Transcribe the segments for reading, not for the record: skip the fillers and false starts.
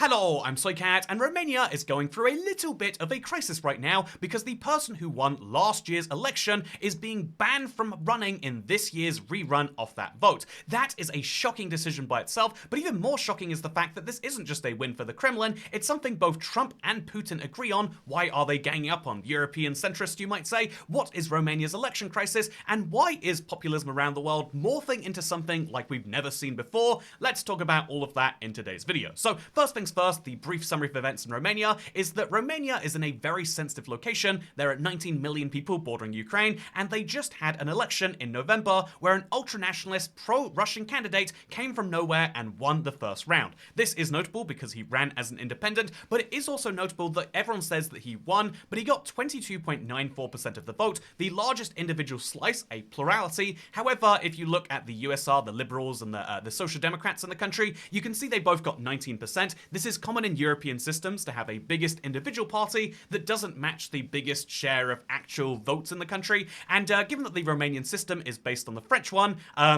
Hello, I'm Soycat, and Romania is going through a little bit of a crisis right now because the person who won last year's election is being banned from running in this year's rerun of that vote. That is a shocking decision by itself, but even more shocking is the fact that this isn't just a win for the Kremlin, it's something both Trump and Putin agree on. Why are they ganging up on European centrists, you might say? What is Romania's election crisis? And why is populism around the world morphing into something like we've never seen before? Let's talk about all of that in today's video. So first things first, the brief summary of events in Romania is that Romania is in a very sensitive location. There are 19 million people bordering Ukraine, and they just had an election in November where an ultranationalist pro-Russian candidate came from nowhere and won the first round. This is notable because he ran as an independent, but it is also notable that everyone says that he won, but he got 22.94% of the vote, the largest individual slice, a plurality. However, if you look at the USR, the Liberals and the Social Democrats in the country, you can see they both got 19%. This is common in European systems to have a biggest individual party that doesn't match the biggest share of actual votes in the country. And given that the Romanian system is based on the French one,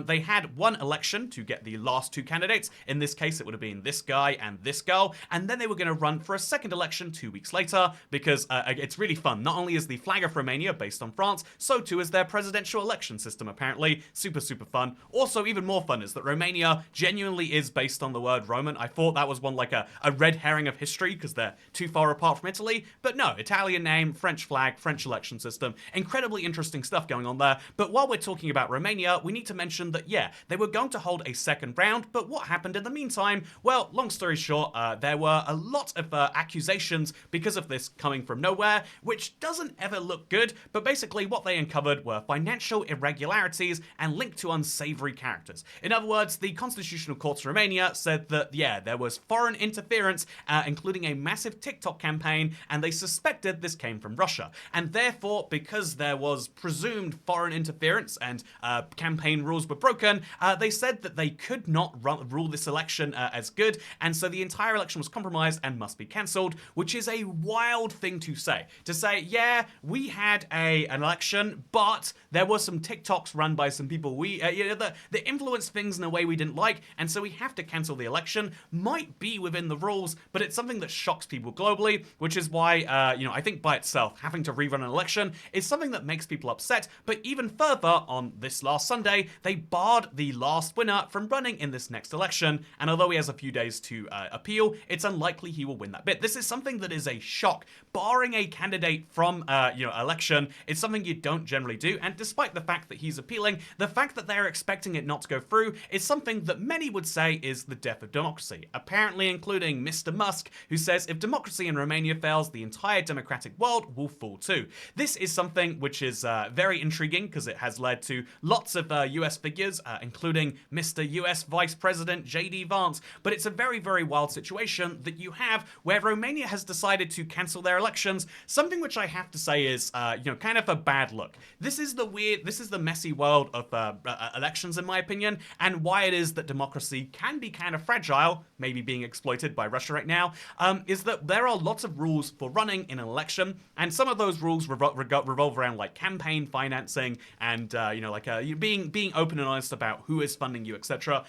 they had one election to get the last two candidates. In this case, it would have been this guy and this girl. And then they were going to run for a second election 2 weeks later because it's really fun. Not only is the flag of Romania based on France, so too is their presidential election system, apparently. Super, super fun. Also, even more fun is that Romania genuinely is based on the word Roman. I thought that was one like a red herring of history because they're too far apart from Italy, but no, Italian name, French flag, French election system. Incredibly interesting stuff going on there. But while we're talking about Romania, we need to mention that, yeah, they were going to hold a second round, but what happened in the meantime? Well, long story short, there were a lot of accusations because of this coming from nowhere, which doesn't ever look good, but basically what they uncovered were financial irregularities and linked to unsavory characters. In other words, the Constitutional Court of Romania said that, yeah, there was foreign interference, including a massive TikTok campaign, and they suspected this came from Russia. And therefore, because there was presumed foreign interference and campaign rules were broken, they said that they could not rule this election as good, and so the entire election was compromised and must be cancelled, which is a wild thing to say. To say, yeah, we had an election, but there were some TikToks run by some people that influenced things in a way we didn't like, and so we have to cancel the election. Might be within the rules, but it's something that shocks people globally, which is why, I think by itself, having to rerun an election is something that makes people upset. But even further, on this last Sunday, they barred the last winner from running in this next election, and although he has a few days to appeal, it's unlikely he will win that bit. This is something that is a shock. Barring a candidate from, election is something you don't generally do, and despite the fact that he's appealing, the fact that they're expecting it not to go through is something that many would say is the death of democracy, apparently including Mr. Musk, who says if democracy in Romania fails, the entire democratic world will fall too. This is something which is very intriguing because it has led to lots of US figures, including Mr. US Vice President J.D. Vance, but it's a very, very wild situation that you have where Romania has decided to cancel their elections, something which I have to say is, kind of a bad look. This is the messy world of elections, in my opinion, and why it is that democracy can be kind of fragile, maybe being exploited by Russia right now, is that there are lots of rules for running in an election, and some of those rules revolve around like campaign financing and being open and honest about who is funding you, etc.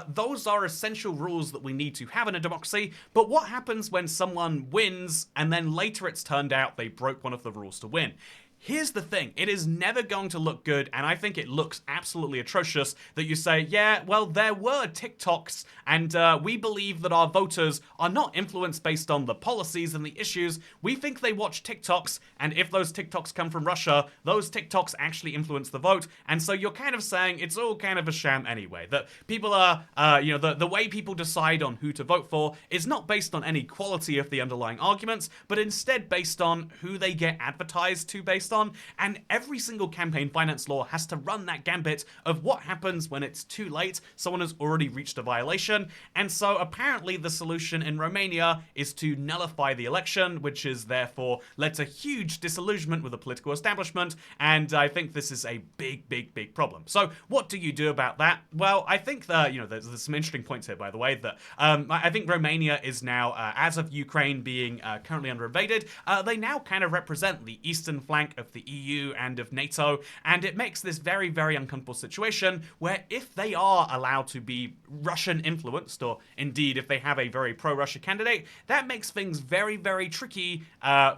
Those are essential rules that we need to have in a democracy. But what happens when someone wins and then later it's turned out they broke one of the rules to win? Here's the thing, it is never going to look good, and I think it looks absolutely atrocious that you say, yeah, well, there were TikToks, and we believe that our voters are not influenced based on the policies and the issues. We think they watch TikToks, and if those TikToks come from Russia, those TikToks actually influence the vote, and so you're kind of saying it's all kind of a sham anyway, that people are, the way people decide on who to vote for is not based on any quality of the underlying arguments, but instead based on who they get advertised to based on, and every single campaign finance law has to run that gambit of what happens when it's too late, someone has already reached a violation, and so apparently the solution in Romania is to nullify the election, which is therefore led to huge disillusionment with the political establishment, and I think this is a big, big, big problem. So what do you do about that? Well, I think that, there's some interesting points here, by the way, that I think Romania is now, as of Ukraine being currently under invaded, they now kind of represent the eastern flank of the EU and of NATO, and it makes this very, very uncomfortable situation where if they are allowed to be Russian influenced, or indeed if they have a very pro-Russia candidate, that makes things very, very tricky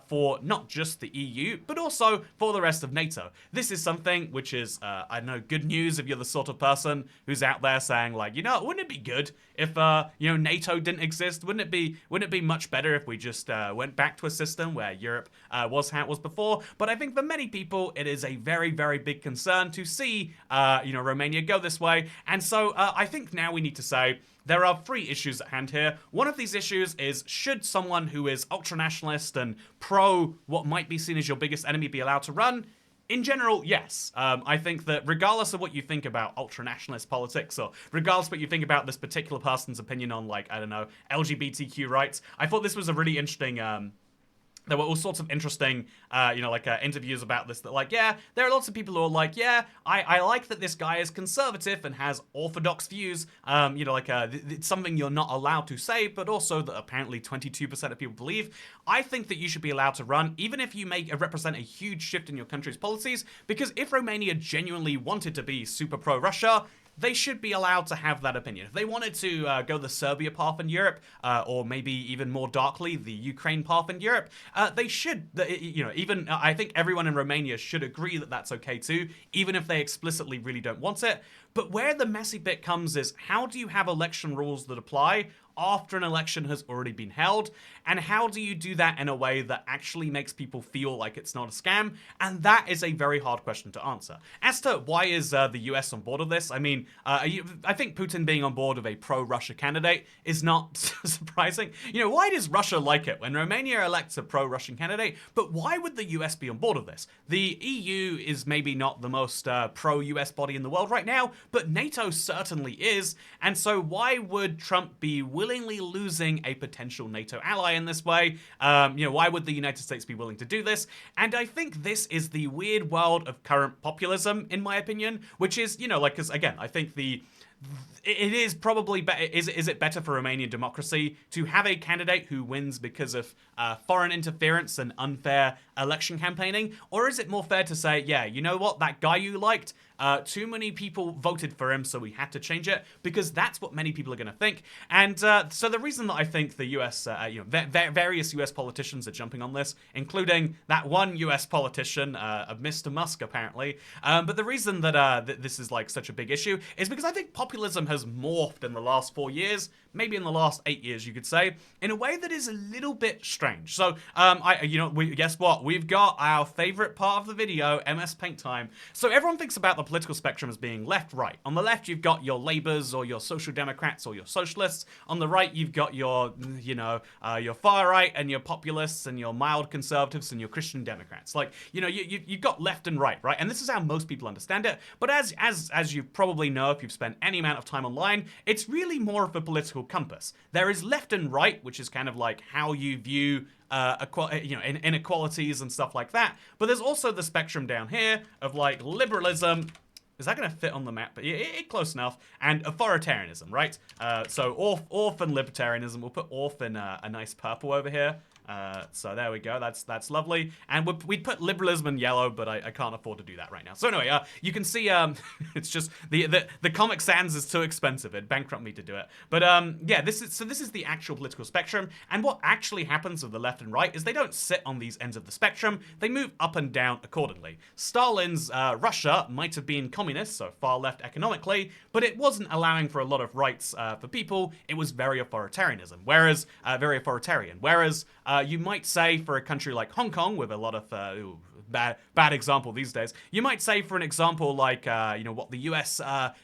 for not just the EU, but also for the rest of NATO. This is something which is, I know, good news if you're the sort of person who's out there saying, like, wouldn't it be good if, NATO didn't exist? Wouldn't it be much better if we just went back to a system where Europe was how it was before? But I think for many people, it is a very, very big concern to see, Romania go this way. And so I think now we need to say, there are three issues at hand here. One of these issues is, should someone who is ultra-nationalist and pro what might be seen as your biggest enemy be allowed to run? In general, yes. I think that regardless of what you think about ultra-nationalist politics, or regardless of what you think about this particular person's opinion on, like, I don't know, LGBTQ rights, I thought this was a really interesting... there were all sorts of interesting, interviews about this that, like, yeah, there are lots of people who are like, yeah, I like that this guy is conservative and has orthodox views, it's something you're not allowed to say, but also that apparently 22% of people believe. I think that you should be allowed to run, even if you represent a huge shift in your country's policies, because if Romania genuinely wanted to be super pro-Russia, they should be allowed to have that opinion. If they wanted to go the Serbia path in Europe, or maybe even more darkly, the Ukraine path in Europe, they should, I think everyone in Romania should agree that that's okay too, even if they explicitly really don't want it. But where the messy bit comes is, how do you have election rules that apply after an election has already been held? And how do you do that in a way that actually makes people feel like it's not a scam? And that is a very hard question to answer. As to why is the US on board with this, I mean, I think Putin being on board of a pro-Russia candidate is not surprising. Why does Russia like it when Romania elects a pro-Russian candidate? But why would the US be on board of this? The EU is maybe not the most pro-US body in the world right now, but NATO certainly is. And so why would Trump be willingly losing a potential NATO ally in this way? Why would the United States be willing to do this? And I think this is the weird world of current populism, in my opinion, which is, because again, I think it is probably better. Is it better for Romanian democracy to have a candidate who wins because of foreign interference and unfair election campaigning? Or is it more fair to say, yeah, you know what, that guy you liked, too many people voted for him, so we had to change it, because that's what many people are going to think. And so the reason that I think the US, various US politicians are jumping on this, including that one US politician, Mr. Musk, apparently. But the reason that this is like such a big issue is because I think populism has morphed in the last 4 years, maybe in the last 8 years, you could say, in a way that is a little bit strange. So, guess what? We've got our favorite part of the video, MS Paint time. So everyone thinks about the political spectrum as being left-right. On the left, you've got your Labours or your Social Democrats or your Socialists. On the right, you've got your far-right and your populists and your mild conservatives and your Christian Democrats. Like, you've got left and right? And this is how most people understand it. But as you probably know, if you've spent any amount of time online, it's really more of a political compass. There is left and right, which is kind of like how you view inequalities and stuff like that. But there's also the spectrum down here of like liberalism. Is that going to fit on the map? But close enough. And authoritarianism, right? So orf and libertarianism. We'll put orf in a nice purple over here. So there we go. That's lovely. And we'd put liberalism in yellow, but I can't afford to do that right now. So anyway, you can see it's just the Comic Sans is too expensive. It'd bankrupt me to do it. But this is the actual political spectrum. And what actually happens with the left and right is they don't sit on these ends of the spectrum. They move up and down accordingly. Stalin's Russia might have been communist, so far left economically, but it wasn't allowing for a lot of rights for people. It was very authoritarian. Whereas you might say for a country like Hong Kong, with a lot of bad example these days, you might say for an example like what the US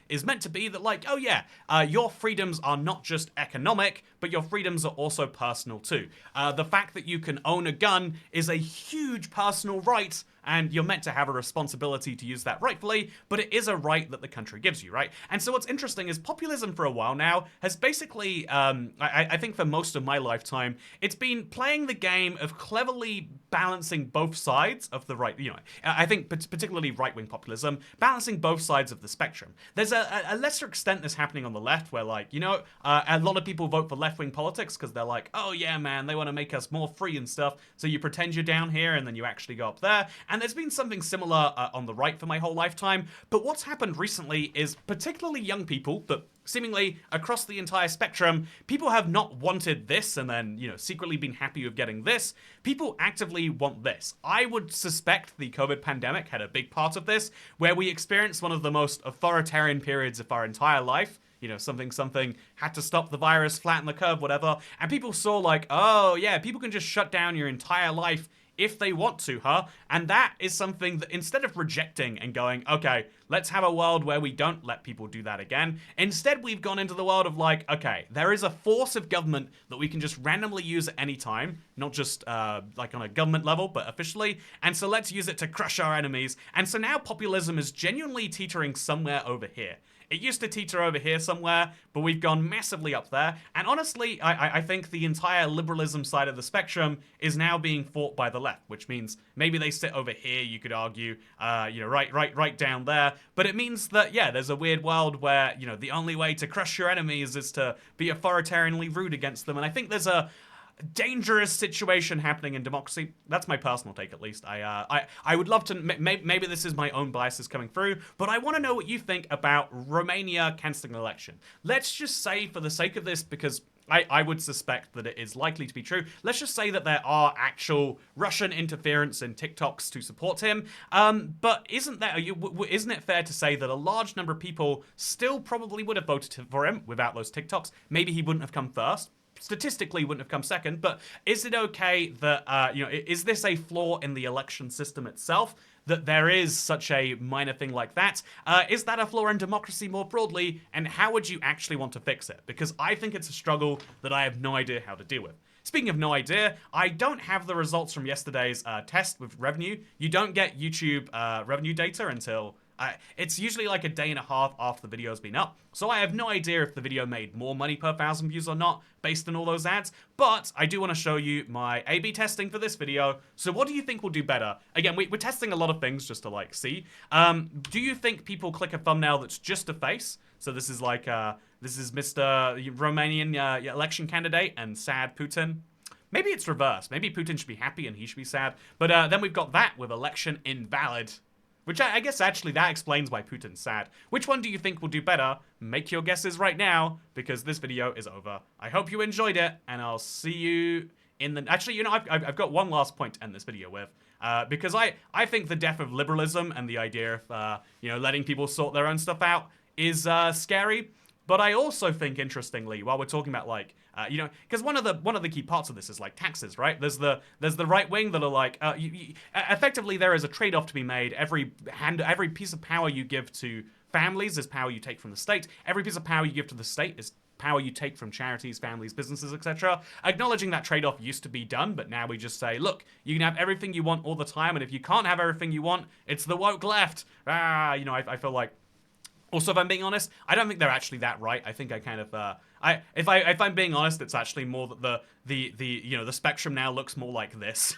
is meant to be, that like, oh yeah, your freedoms are not just economic, but your freedoms are also personal too. The fact that you can own a gun is a huge personal right, and you're meant to have a responsibility to use that rightfully, but it is a right that the country gives you, right? And so what's interesting is populism for a while now has basically, I think for most of my lifetime, it's been playing the game of cleverly balancing both sides of the right, I think particularly right-wing populism, balancing both sides of the spectrum. There's a lesser extent that's happening on the left where, like, a lot of people vote for left-wing politics because they're like, oh yeah, man, they want to make us more free and stuff. So you pretend you're down here and then you actually go up there. And there's been something similar on the right for my whole lifetime. But what's happened recently is particularly young people, but seemingly across the entire spectrum, people have not wanted this and then, you know, secretly been happy with getting this. People actively want this. I would suspect the COVID pandemic had a big part of this, where we experienced one of the most authoritarian periods of our entire life. You know, something had to stop the virus, flatten the curve, whatever. And people saw like, oh yeah, people can just shut down your entire life if they want to, huh? And that is something that instead of rejecting and going, okay, let's have a world where we don't let people do that again, instead we've gone into the world of like, okay, there is a force of government that we can just randomly use at any time, not just like on a government level, but officially, and so let's use it to crush our enemies. And so now populism is genuinely teetering somewhere over here. It used to teeter over here somewhere, but we've gone massively up there. And honestly, I think the entire liberalism side of the spectrum is now being fought by the left, which means maybe they sit over here, you could argue, you know, right down there. But it means that, yeah, there's a weird world where, you know, the only way to crush your enemies is to be authoritarianly rude against them. And I think there's a dangerous situation happening in democracy. That's my personal take, at least. I would love to, maybe this is my own biases coming through, but I want to know what you think about Romania cancelling an election. Let's just say, for the sake of this, because I would suspect that it is likely to be true, let's just say that there are actual Russian interference in TikToks to support him. But isn't it fair to say that a large number of people still probably would have voted for him without those TikToks? Maybe he wouldn't have come first. Statistically wouldn't have come second, but is it okay that, you know, is this a flaw in the election system itself, that there is such a minor thing like that? Is that a flaw in democracy more broadly, and how would you actually want to fix it? Because I think it's a struggle that I have no idea how to deal with. Speaking of no idea, I don't have the results from yesterday's test with revenue. You don't get YouTube revenue data until it's usually like a day and a half after the video's been up. So I have no idea if the video made more money per 1,000 views or not based on all those ads. But I do want to show you my A/B testing for this video. So what do you think will do better? Again, we're testing a lot of things just to like see. Do you think people click a thumbnail that's just a face? So this is like, this is Mr. Romanian election candidate and sad Putin. Maybe it's reversed. Maybe Putin should be happy and he should be sad. But then we've got that with election invalid. Which I guess actually that explains why Putin's sad. Which one do you think will do better? Make your guesses right now, because this video is over. I hope you enjoyed it, and I'll see you in the... Actually, you know, I've got one last point to end this video with. Because I think the death of liberalism and the idea of, you know, letting people sort their own stuff out is scary. But I also think, interestingly, while we're talking about, like, you know, because one of the key parts of this is like taxes, right? There's the right wing that are like, effectively there is a trade-off to be made. Every piece of power you give to families is power you take from the state. Every piece of power you give to the state is power you take from charities, families, businesses, etc. Acknowledging that trade-off used to be done, but now we just say, look, you can have everything you want all the time, and if you can't have everything you want, it's the woke left. You know, I feel like. Also, if I'm being honest, I don't think they're actually that right. I think I kind of, if I'm being honest, it's actually more that you know, the spectrum now looks more like this.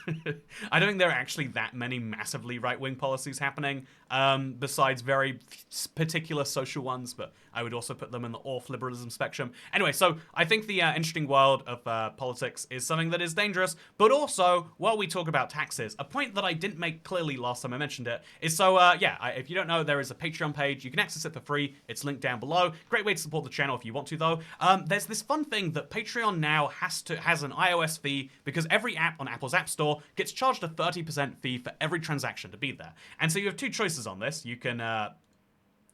I don't think there are actually that many massively right-wing policies happening, besides very particular social ones, but I would also put them in the off-liberalism spectrum. Anyway, so I think the interesting world of politics is something that is dangerous, but also, while we talk about taxes, a point that I didn't make clearly last time I mentioned it is so, if you don't know, there is a Patreon page. You can access it for free. It's linked down below. Great way to support the channel if you want to, though. There's this fun thing that Patreon now has an iOS fee, because every app on Apple's App Store gets charged a 30% fee for every transaction to be there. And so you have two choices on this. You can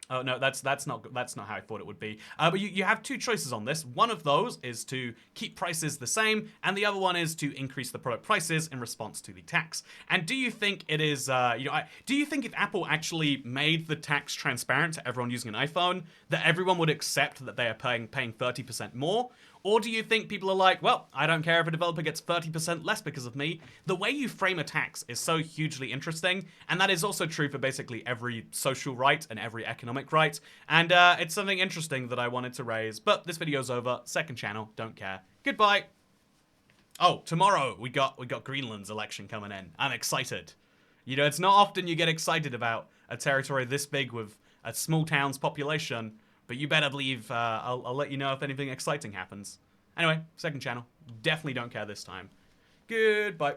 oh no, that's not how I thought it would be. But you have two choices on this. One of those is to keep prices the same, and the other one is to increase the product prices in response to the tax. And do you think it is, do you think if Apple actually made the tax transparent to everyone using an iPhone, that everyone would accept that they are paying 30% more? Or do you think people are like, well, I don't care if a developer gets 30% less because of me? The way you frame a tax is so hugely interesting, and that is also true for basically every social right and every economic right. And it's something interesting that I wanted to raise, but this video's over. Second channel, don't care. Goodbye. Oh, tomorrow we got Greenland's election coming in. I'm excited. You know, it's not often you get excited about a territory this big with a small town's population. But you better believe I'll let you know if anything exciting happens. Anyway, second channel. Definitely don't care this time. Goodbye.